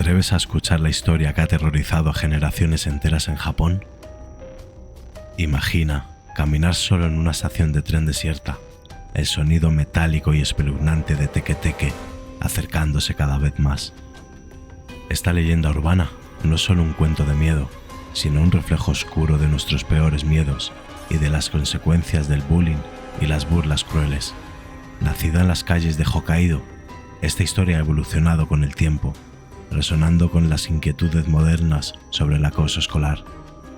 atreves a escuchar la historia que ha aterrorizado a generaciones enteras en Japón? Imagina caminar solo en una estación de tren desierta, el sonido metálico y espeluznante de teke-teke acercándose cada vez más. Esta leyenda urbana no es solo un cuento de miedo, sino un reflejo oscuro de nuestros peores miedos y de las consecuencias del bullying y las burlas crueles. Nacida en las calles de Hokkaido, esta historia ha evolucionado con el tiempo, resonando con las inquietudes modernas sobre el acoso escolar.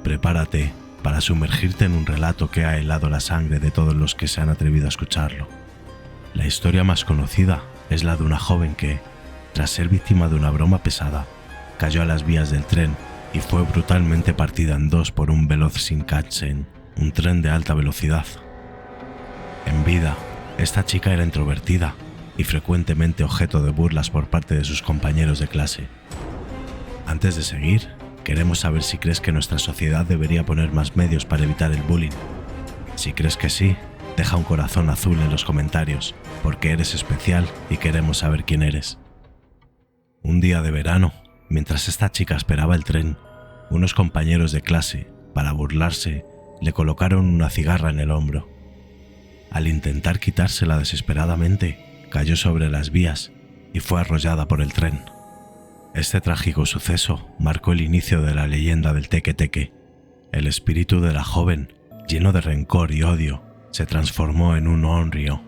Prepárate para sumergirte en un relato que ha helado la sangre de todos los que se han atrevido a escucharlo. La historia más conocida es la de una joven que, tras ser víctima de una broma pesada, cayó a las vías del tren y fue brutalmente partida en dos por un veloz Shinkansen, un tren de alta velocidad. En vida, esta chica era introvertida y frecuentemente objeto de burlas por parte de sus compañeros de clase. Antes de seguir, queremos saber si crees que nuestra sociedad debería poner más medios para evitar el bullying. Si crees que sí, deja un corazón azul en los comentarios, porque eres especial y queremos saber quién eres. Un día de verano, mientras esta chica esperaba el tren, unos compañeros de clase, para burlarse, le colocaron una cigarra en el hombro. Al intentar quitársela desesperadamente, cayó sobre las vías y fue arrollada por el tren. Este trágico suceso marcó el inicio de la leyenda del teke-teke. El espíritu de la joven, lleno de rencor y odio, se transformó en un onryo,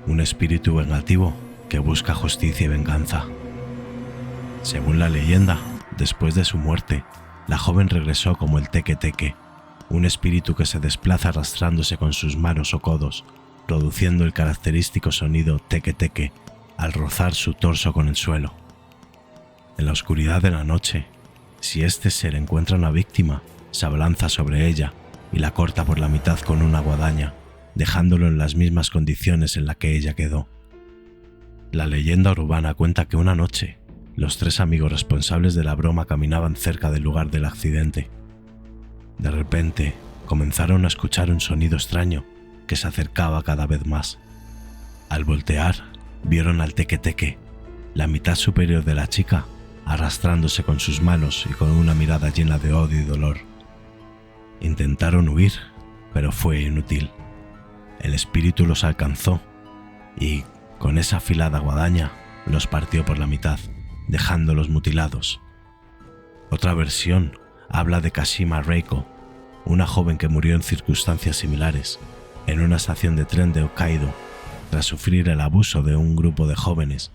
un espíritu vengativo que busca justicia y venganza. Según la leyenda, después de su muerte, la joven regresó como el teke-teke, un espíritu que se desplaza arrastrándose con sus manos o codos, produciendo el característico sonido teke-teke al rozar su torso con el suelo. En la oscuridad de la noche, si este ser encuentra una víctima, se abalanza sobre ella y la corta por la mitad con una guadaña, dejándolo en las mismas condiciones en las que ella quedó. La leyenda urbana cuenta que una noche, los tres amigos responsables de la broma caminaban cerca del lugar del accidente. De repente, comenzaron a escuchar un sonido extraño que se acercaba cada vez más. Al voltear, vieron al teke-teke, la mitad superior de la chica, arrastrándose con sus manos y con una mirada llena de odio y dolor. Intentaron huir, pero fue inútil. El espíritu los alcanzó y, con esa afilada guadaña, los partió por la mitad, dejándolos mutilados. Otra versión habla de Kashima Reiko, una joven que murió en circunstancias similares, en una estación de tren de Hokkaido, tras sufrir el abuso de un grupo de jóvenes.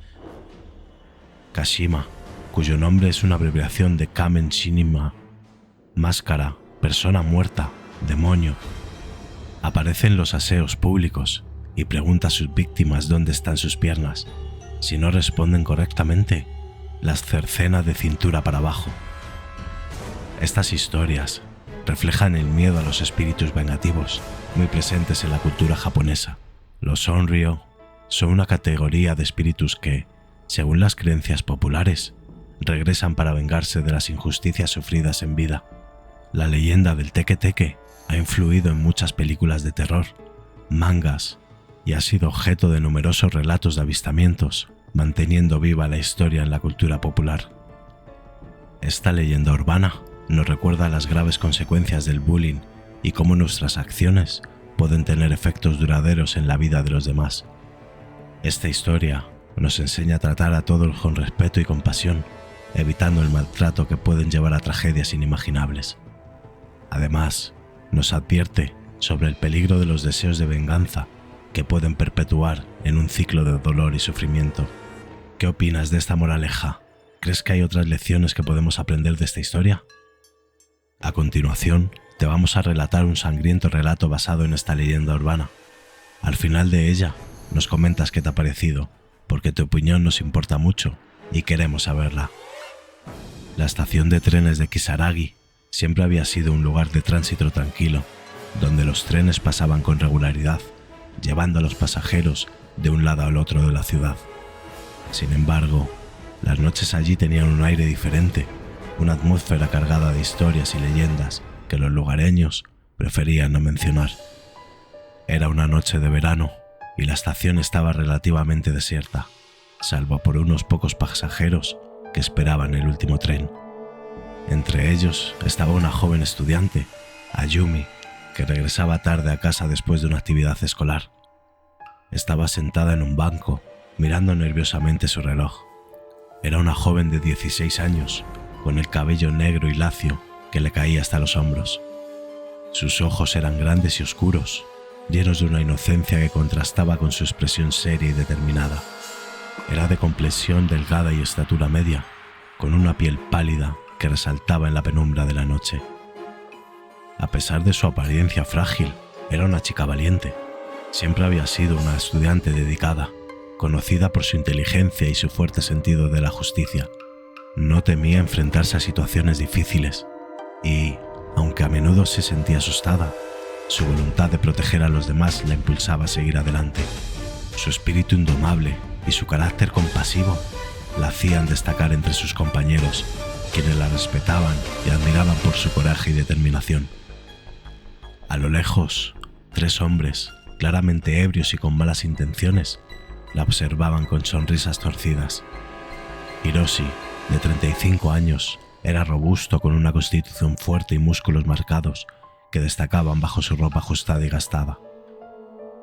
Kashima, cuyo nombre es una abreviación de Kamen Shinima, máscara, persona muerta, demonio, aparece en los aseos públicos y pregunta a sus víctimas dónde están sus piernas. Si no responden correctamente, las cercena de cintura para abajo. Estas historias reflejan el miedo a los espíritus vengativos muy presentes en la cultura japonesa. Los onryo son una categoría de espíritus que, según las creencias populares, regresan para vengarse de las injusticias sufridas en vida. La leyenda del teke-teke ha influido en muchas películas de terror, mangas y ha sido objeto de numerosos relatos de avistamientos, manteniendo viva la historia en la cultura popular. Esta leyenda urbana nos recuerda las graves consecuencias del bullying y cómo nuestras acciones pueden tener efectos duraderos en la vida de los demás. Esta historia nos enseña a tratar a todos con respeto y compasión, evitando el maltrato que pueden llevar a tragedias inimaginables. Además, nos advierte sobre el peligro de los deseos de venganza que pueden perpetuar en un ciclo de dolor y sufrimiento. ¿Qué opinas de esta moraleja? ¿Crees que hay otras lecciones que podemos aprender de esta historia? A continuación, te vamos a relatar un sangriento relato basado en esta leyenda urbana. Al final de ella, nos comentas qué te ha parecido, porque tu opinión nos importa mucho y queremos saberla. La estación de trenes de Kisaragi siempre había sido un lugar de tránsito tranquilo, donde los trenes pasaban con regularidad, llevando a los pasajeros de un lado al otro de la ciudad. Sin embargo, las noches allí tenían un aire diferente, una atmósfera cargada de historias y leyendas que los lugareños preferían no mencionar. Era una noche de verano y la estación estaba relativamente desierta, salvo por unos pocos pasajeros que esperaban el último tren. Entre ellos estaba una joven estudiante, Ayumi, que regresaba tarde a casa después de una actividad escolar. Estaba sentada en un banco, mirando nerviosamente su reloj. Era una joven de 16 años, con el cabello negro y lacio que le caía hasta los hombros. Sus ojos eran grandes y oscuros, llenos de una inocencia que contrastaba con su expresión seria y determinada. Era de complexión delgada y estatura media, con una piel pálida que resaltaba en la penumbra de la noche. A pesar de su apariencia frágil, era una chica valiente. Siempre había sido una estudiante dedicada, conocida por su inteligencia y su fuerte sentido de la justicia. No temía enfrentarse a situaciones difíciles y, aunque a menudo se sentía asustada, su voluntad de proteger a los demás la impulsaba a seguir adelante. Su espíritu indomable y su carácter compasivo la hacían destacar entre sus compañeros, quienes la respetaban y admiraban por su coraje y determinación. A lo lejos, 3 hombres, claramente ebrios y con malas intenciones, la observaban con sonrisas torcidas. Hiroshi, de 35 años, era robusto con una constitución fuerte y músculos marcados que destacaban bajo su ropa ajustada y gastada.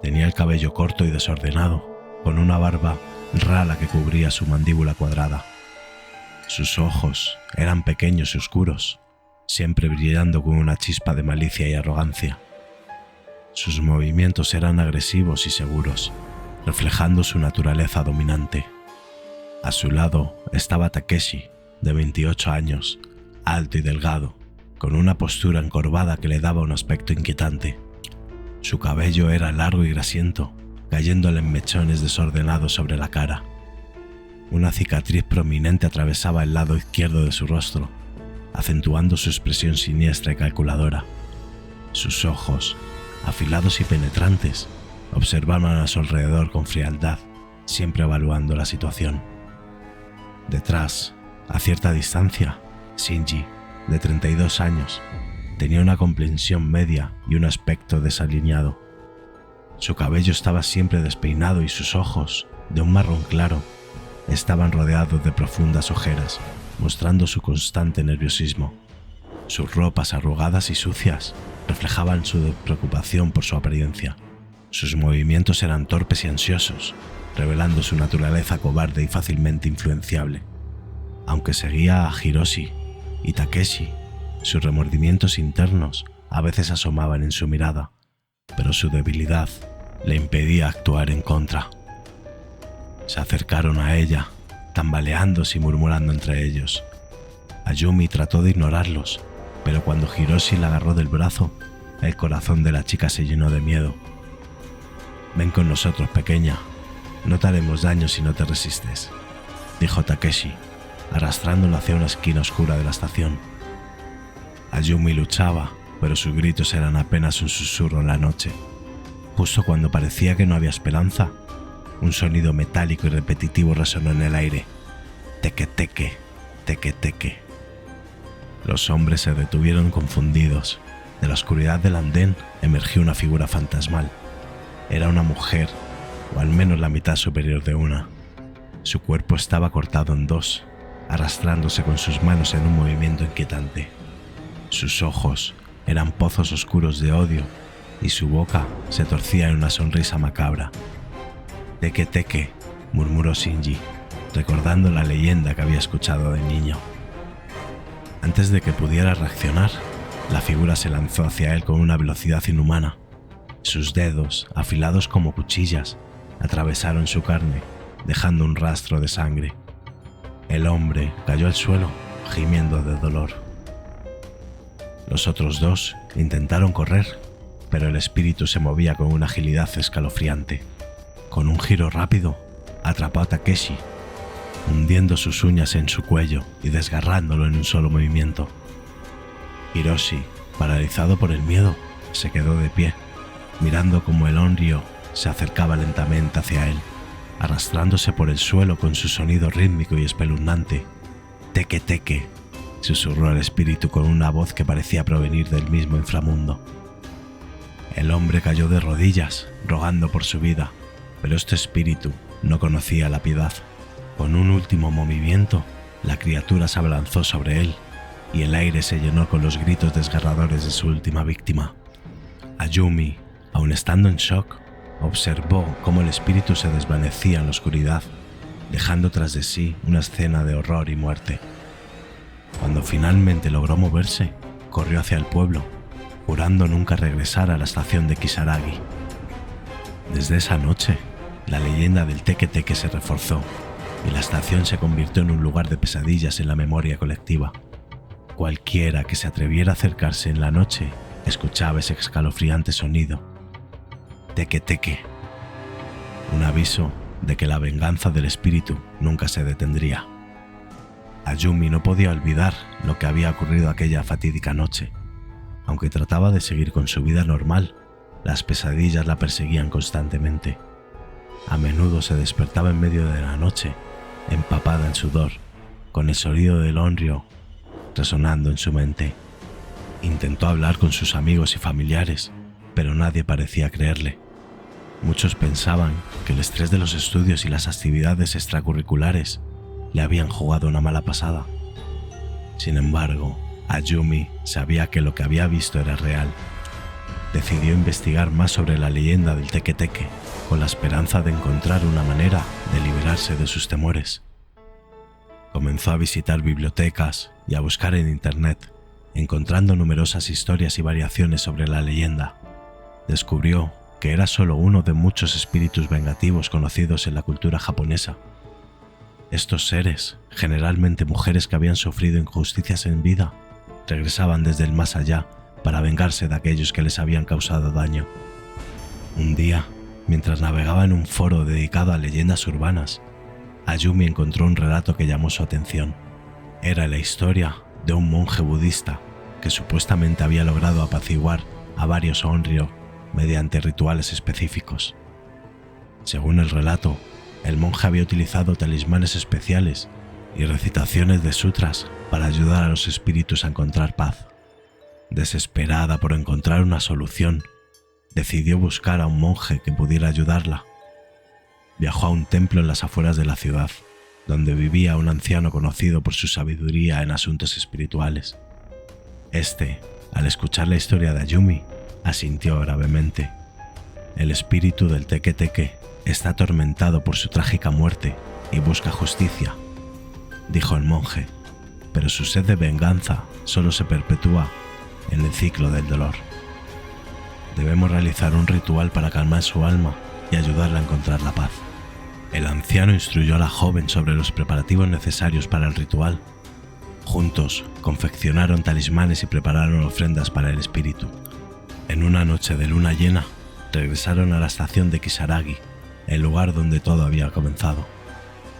Tenía el cabello corto y desordenado, con una barba rala que cubría su mandíbula cuadrada. Sus ojos eran pequeños y oscuros, siempre brillando con una chispa de malicia y arrogancia. Sus movimientos eran agresivos y seguros, reflejando su naturaleza dominante. A su lado estaba Takeshi, de 28 años, alto y delgado, con una postura encorvada que le daba un aspecto inquietante. Su cabello era largo y grasiento, cayéndole en mechones desordenados sobre la cara. Una cicatriz prominente atravesaba el lado izquierdo de su rostro, acentuando su expresión siniestra y calculadora. Sus ojos, afilados y penetrantes, observaban a su alrededor con frialdad, siempre evaluando la situación. Detrás, a cierta distancia, Shinji, de 32 años, tenía una complexión media y un aspecto desalineado. Su cabello estaba siempre despeinado y sus ojos, de un marrón claro, estaban rodeados de profundas ojeras, mostrando su constante nerviosismo. Sus ropas arrugadas y sucias reflejaban su preocupación por su apariencia. Sus movimientos eran torpes y ansiosos, revelando su naturaleza cobarde y fácilmente influenciable. Aunque seguía a Hiroshi y Takeshi, sus remordimientos internos a veces asomaban en su mirada, pero su debilidad le impedía actuar en contra. Se acercaron a ella, tambaleándose y murmurando entre ellos. Ayumi trató de ignorarlos, pero cuando Hiroshi la agarró del brazo, el corazón de la chica se llenó de miedo. «Ven con nosotros, pequeña. No te haremos daño si no te resistes», dijo Takeshi, arrastrándola hacia una esquina oscura de la estación. Ayumi luchaba, pero sus gritos eran apenas un susurro en la noche. Justo cuando parecía que no había esperanza, un sonido metálico y repetitivo resonó en el aire. Teque-teque, teque-teque. Los hombres se detuvieron confundidos. De la oscuridad del andén emergió una figura fantasmal. Era una mujer, o al menos la mitad superior de una. Su cuerpo estaba cortado en dos, arrastrándose con sus manos en un movimiento inquietante. Sus ojos eran pozos oscuros de odio y su boca se torcía en una sonrisa macabra. «Teque teque», murmuró Shinji, recordando la leyenda que había escuchado de niño. Antes de que pudiera reaccionar, la figura se lanzó hacia él con una velocidad inhumana. Sus dedos, afilados como cuchillas, atravesaron su carne, dejando un rastro de sangre. El hombre cayó al suelo, gimiendo de dolor. Los otros dos intentaron correr, pero el espíritu se movía con una agilidad escalofriante. Con un giro rápido, atrapó a Takeshi, hundiendo sus uñas en su cuello y desgarrándolo en un solo movimiento. Hiroshi, paralizado por el miedo, se quedó de pie, mirando cómo el Onryo se acercaba lentamente hacia él, arrastrándose por el suelo con su sonido rítmico y espeluznante. «Teque teque», susurró el espíritu con una voz que parecía provenir del mismo inframundo. El hombre cayó de rodillas, rogando por su vida, pero este espíritu no conocía la piedad. Con un último movimiento, La criatura se abalanzó sobre él y el aire se llenó con los gritos desgarradores de su última víctima. Ayumi, aun estando en shock, observó cómo el espíritu se desvanecía en la oscuridad, dejando tras de sí una escena de horror y muerte. Cuando finalmente logró moverse, corrió hacia el pueblo, jurando nunca regresar a la estación de Kisaragi. Desde esa noche, la leyenda del Teke-Teke se reforzó y la estación se convirtió en un lugar de pesadillas en la memoria colectiva. Cualquiera que se atreviera a acercarse en la noche escuchaba ese escalofriante sonido. Teke-Teke. Un aviso de que la venganza del espíritu nunca se detendría. Ayumi no podía olvidar lo que había ocurrido aquella fatídica noche. Aunque trataba de seguir con su vida normal, las pesadillas la perseguían constantemente. A menudo se despertaba en medio de la noche, empapada en sudor, con el sonido del Onryo resonando en su mente. Intentó hablar con sus amigos y familiares, pero nadie parecía creerle. Muchos pensaban que el estrés de los estudios y las actividades extracurriculares le habían jugado una mala pasada. Sin embargo, Ayumi sabía que lo que había visto era real. Decidió investigar más sobre la leyenda del Teke-Teke, con la esperanza de encontrar una manera de liberarse de sus temores. Comenzó a visitar bibliotecas y a buscar en internet, encontrando numerosas historias y variaciones sobre la leyenda. Descubrió que era solo uno de muchos espíritus vengativos conocidos en la cultura japonesa. Estos seres, generalmente mujeres que habían sufrido injusticias en vida, regresaban desde el más allá para vengarse de aquellos que les habían causado daño. Un día, mientras navegaba en un foro dedicado a leyendas urbanas, Ayumi encontró un relato que llamó su atención. Era la historia de un monje budista que supuestamente había logrado apaciguar a varios Onryo mediante rituales específicos. Según el relato, el monje había utilizado talismanes especiales y recitaciones de sutras para ayudar a los espíritus a encontrar paz. Desesperada por encontrar una solución, decidió buscar a un monje que pudiera ayudarla. Viajó a un templo en las afueras de la ciudad, donde vivía un anciano conocido por su sabiduría en asuntos espirituales. Este, al escuchar la historia de Ayumi, asintió gravemente. El espíritu del Teke-Teke está atormentado por su trágica muerte y busca justicia, dijo el monje, pero su sed de venganza solo se perpetúa en el ciclo del dolor. Debemos realizar un ritual para calmar su alma y ayudarla a encontrar la paz. El anciano instruyó a la joven sobre los preparativos necesarios para el ritual. Juntos confeccionaron talismanes y prepararon ofrendas para el espíritu. En una noche de luna llena, regresaron a la estación de Kisaragi, el lugar donde todo había comenzado.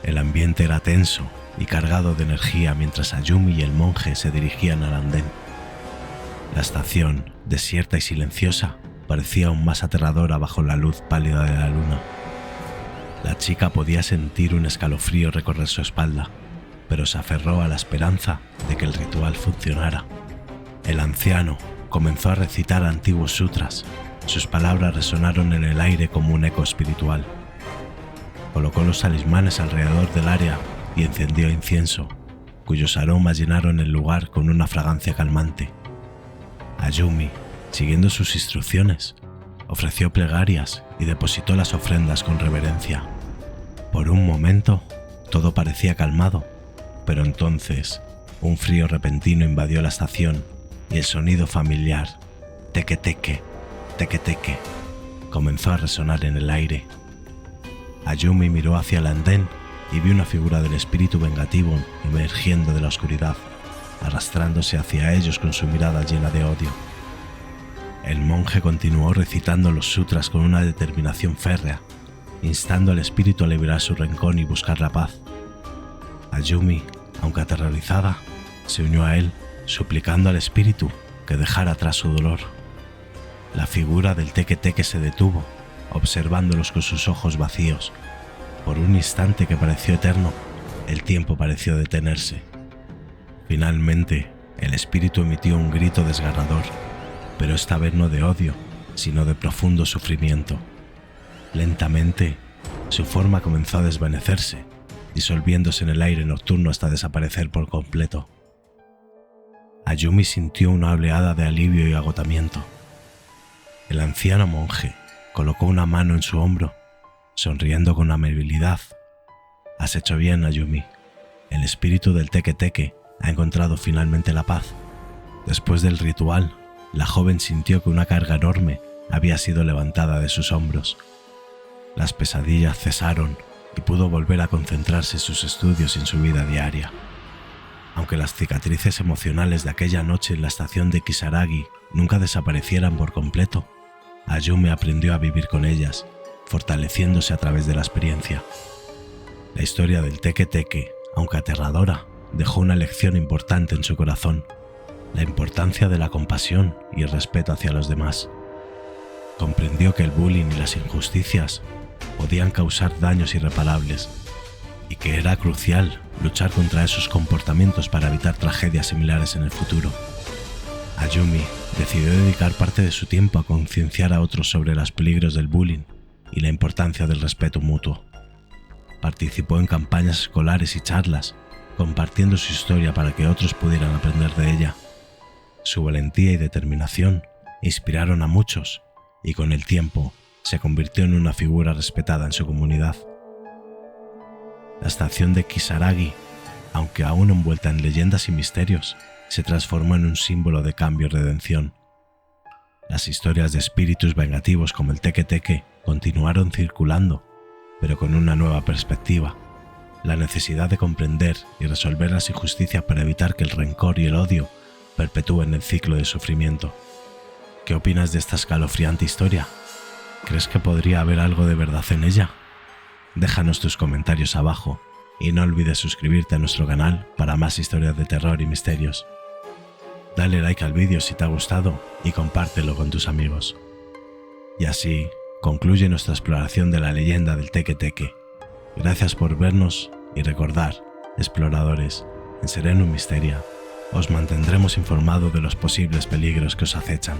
El ambiente era tenso y cargado de energía mientras Ayumi y el monje se dirigían al andén. La estación, desierta y silenciosa, parecía aún más aterradora bajo la luz pálida de la luna. La chica podía sentir un escalofrío recorrer su espalda, pero se aferró a la esperanza de que el ritual funcionara. El anciano comenzó a recitar antiguos sutras. Sus palabras resonaron en el aire como un eco espiritual. Colocó los talismanes alrededor del área y encendió incienso, cuyos aromas llenaron el lugar con una fragancia calmante. Ayumi, siguiendo sus instrucciones, ofreció plegarias y depositó las ofrendas con reverencia. Por un momento, todo parecía calmado, pero entonces un frío repentino invadió la estación y el sonido familiar, Teke-Teke, Teke-Teke, comenzó a resonar en el aire. Ayumi miró hacia el andén y vio una figura del espíritu vengativo emergiendo de la oscuridad, arrastrándose hacia ellos con su mirada llena de odio. El monje continuó recitando los sutras con una determinación férrea, instando al espíritu a liberar su rencor y buscar la paz. Ayumi, aunque aterrorizada, se unió a él, suplicando al espíritu que dejara atrás su dolor. La figura del Teke-Teke se detuvo, observándolos con sus ojos vacíos. Por un instante que pareció eterno, el tiempo pareció detenerse. Finalmente, el espíritu emitió un grito desgarrador, pero esta vez no de odio, sino de profundo sufrimiento. Lentamente, su forma comenzó a desvanecerse disolviéndose en el aire nocturno hasta desaparecer por completo. Ayumi sintió una oleada de alivio y agotamiento. El anciano monje colocó una mano en su hombro, sonriendo con amabilidad. «Has hecho bien, Ayumi. El espíritu del Teke-Teke ha encontrado finalmente la paz». Después del ritual, la joven sintió que una carga enorme había sido levantada de sus hombros. Las pesadillas cesaron y pudo volver a concentrarse en sus estudios y en su vida diaria. Aunque las cicatrices emocionales de aquella noche en la estación de Kisaragi nunca desaparecieran por completo, Ayumi aprendió a vivir con ellas, fortaleciéndose a través de la experiencia. La historia del Teke-Teke, aunque aterradora, dejó una lección importante en su corazón: la importancia de la compasión y el respeto hacia los demás. Comprendió que el bullying y las injusticias podían causar daños irreparables y que era crucial luchar contra esos comportamientos para evitar tragedias similares en el futuro. Ayumi decidió dedicar parte de su tiempo a concienciar a otros sobre los peligros del bullying y la importancia del respeto mutuo. Participó en campañas escolares y charlas, compartiendo su historia para que otros pudieran aprender de ella. Su valentía y determinación inspiraron a muchos y con el tiempo se convirtió en una figura respetada en su comunidad. La estación de Kisaragi, aunque aún envuelta en leyendas y misterios, se transformó en un símbolo de cambio y redención. Las historias de espíritus vengativos como el Teke-Teke continuaron circulando, pero con una nueva perspectiva: la necesidad de comprender y resolver las injusticias para evitar que el rencor y el odio perpetúen el ciclo de sufrimiento. ¿Qué opinas de esta escalofriante historia? ¿Crees que podría haber algo de verdad en ella? Déjanos tus comentarios abajo y no olvides suscribirte a nuestro canal para más historias de terror y misterios. Dale like al vídeo si te ha gustado y compártelo con tus amigos. Y así concluye nuestra exploración de la leyenda del Teke-Teke. Gracias por vernos y recordar, exploradores, en Serenum Mysteria os mantendremos informados de los posibles peligros que os acechan.